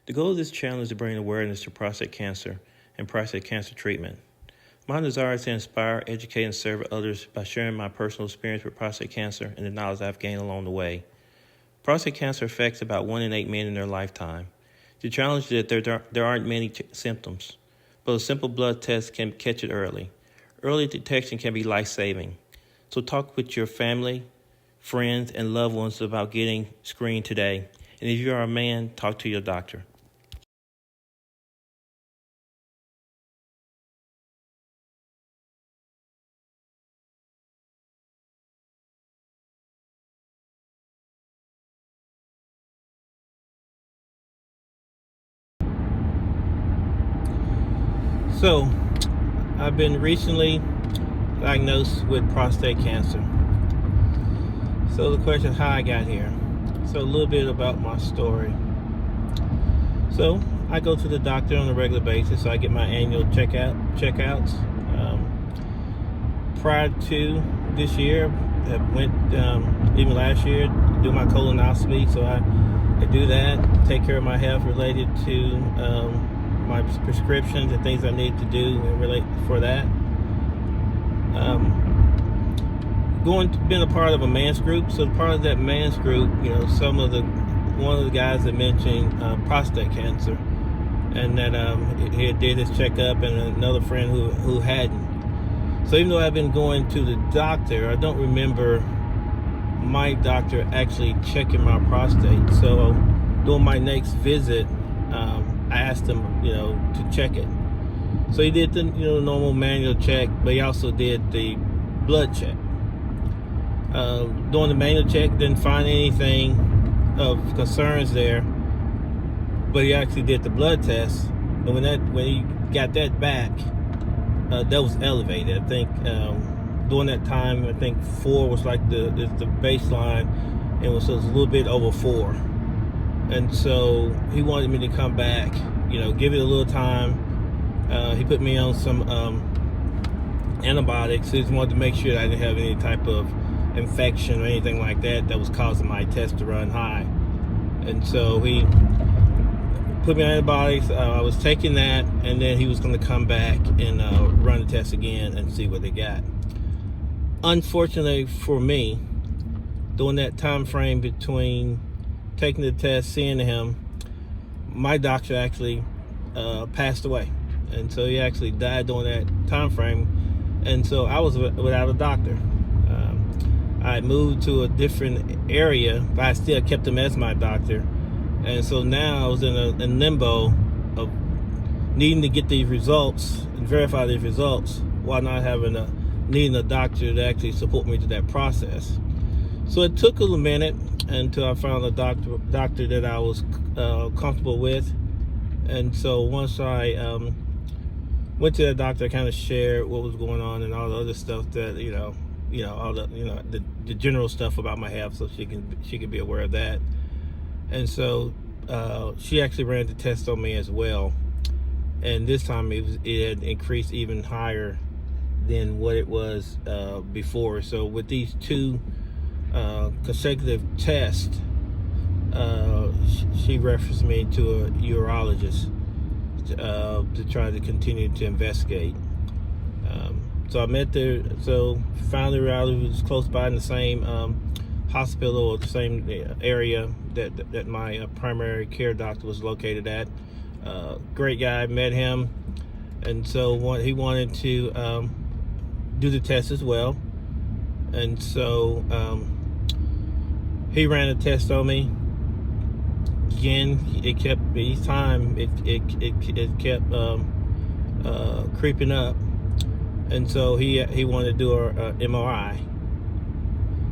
The goal of this channel is to bring awareness to prostate cancer and prostate cancer treatment. My desire is to inspire, educate, and serve others by sharing my personal experience with prostate cancer and the knowledge I've gained along the way. Prostate cancer affects about 1 in 8 men in their lifetime. The challenge is that there aren't many symptoms, but a simple blood test can catch it early. Early detection can be life-saving. So talk with your family, friends, and loved ones about getting screened today. And if you are a man, talk to your doctor. So, I've been recently diagnosed with prostate cancer. So the question is how I got here. So a little bit about my story. So I go to the doctor on a regular basis. So I get my annual checkouts. Prior to this year, I went even last year do my colonoscopy. So I do that, take care of my health related to my prescriptions and things I need to do and relate for that. Been a part of a man's group. So part of that man's group, one of the guys that mentioned prostate cancer, and that he did his checkup, and another friend who hadn't. So even though I've been going to the doctor, I don't remember my doctor actually checking my prostate. So during my next visit, I asked him, to check it. So he did the, normal manual check, but he also did the blood check. Doing the manual check, didn't find anything of concerns there, but he actually did the blood test, and when he got that back, that was elevated. I think during that time, I think 4 was like the baseline, and so it was a little bit over 4. And so he wanted me to come back, give it a little time. He put me on some antibiotics. He just wanted to make sure that I didn't have any type of infection or anything like that was causing my test to run high. And so he put me on antibiotics. I was taking that, and then he was going to come back and run the test again and see what they got. Unfortunately for me, during that time frame between taking the test, seeing him, my doctor actually passed away, and so he actually died during that time frame. And so I was without a doctor. I moved to a different area, but I still kept him as my doctor. And so now I was in limbo of needing to get these results and verify these results while not needing a doctor to actually support me to that process. So it took a little minute until I found a doctor that I was comfortable with. And so once I went to that doctor, I kind of shared what was going on and all the other stuff that all the general stuff about my health, so she could be aware of that. And so she actually ran the test on me as well, and this time it had increased even higher than what it was before. So with these 2 consecutive tests, she referenced me to a urologist to try to continue to investigate. So I met there, so found the urologist who was close by in the same hospital or the same area that my primary care doctor was located at. Great guy, met him, and so he wanted to do the test as well. And so he ran a test on me. Again, it kept each time it kept creeping up. And so he wanted to do a MRI.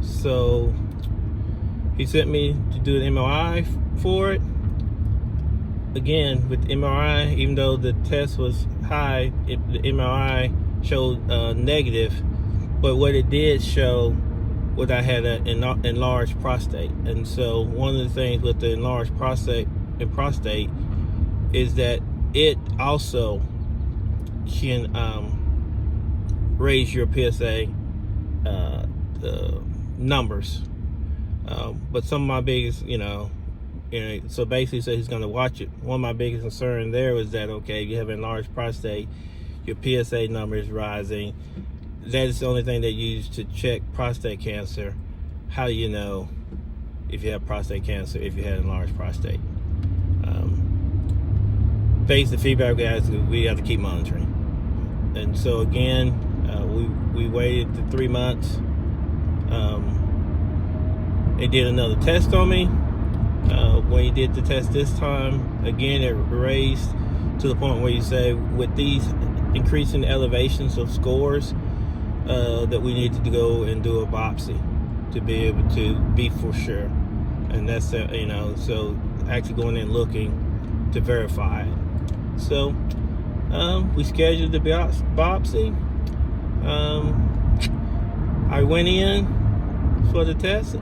So he sent me to do an MRI for it. Again, with the MRI, even though the test was high, the MRI showed negative. But what it did show was I had an enlarged prostate. And so one of the things with the enlarged prostate is that it also can raise your PSA numbers. But some of my biggest, so basically, so he's going to watch it. One of my biggest concern there was that, okay, you have an enlarged prostate, your PSA number is rising. That is the only thing they use to check prostate cancer. How do you know if you have prostate cancer, if you had enlarged prostate? Based the feedback we have to keep monitoring. And so again, we waited the 3 months. They did another test on me. When you did the test this time, again, it raised to the point where you say, with these increasing elevations of scores, that we need to go and do a biopsy to be able to be for sure. And that's, so actually going in and looking to verify it. So we scheduled the biopsy. I went in for the test,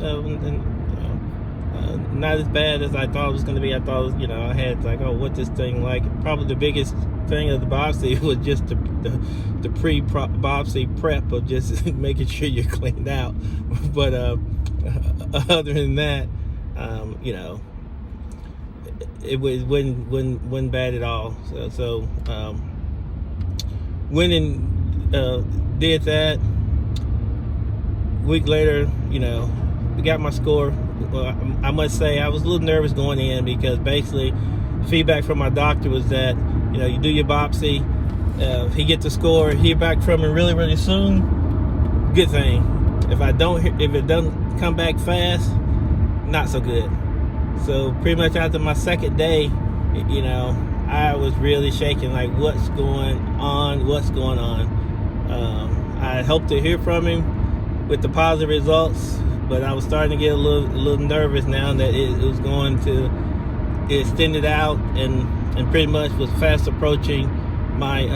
not as bad as I thought it was going to be. I thought it was, I had like, oh, what this thing like? Probably the biggest thing of the biopsy was just the pre-biopsy prep of just making sure you're cleaned out. But other than that, it wasn't bad at all. So went and did that. Week later, we got my score. I must say I was a little nervous going in because basically feedback from my doctor was that you do your biopsy, if he gets the score, hear back from him really, really soon, good thing. If it doesn't come back fast, not so good. So pretty much after my second day, I was really shaking, like what's going on? I hoped to hear from him with the positive results, but I was starting to get a little nervous now that it was going to extend it out and pretty much was fast approaching my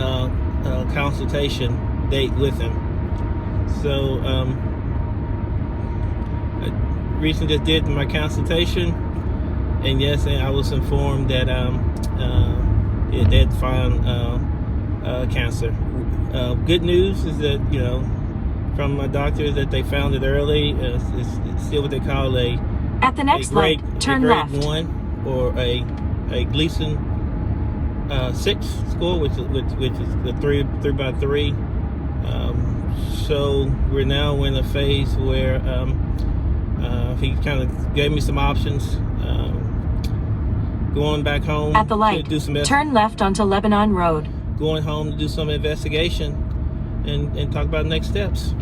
consultation date with him. So I recently just did my consultation, and yes, I was informed that it did find cancer. Good news is that from my doctor that they found it early. It's still what they call at the next light, turn left. Grade 1 or a Gleason 6 score, which is the 3x3. So we're now in a phase where he kind of gave me some options. Going back home at the light, to do some turn left onto Lebanon Road. Going home to do some investigation and talk about next steps.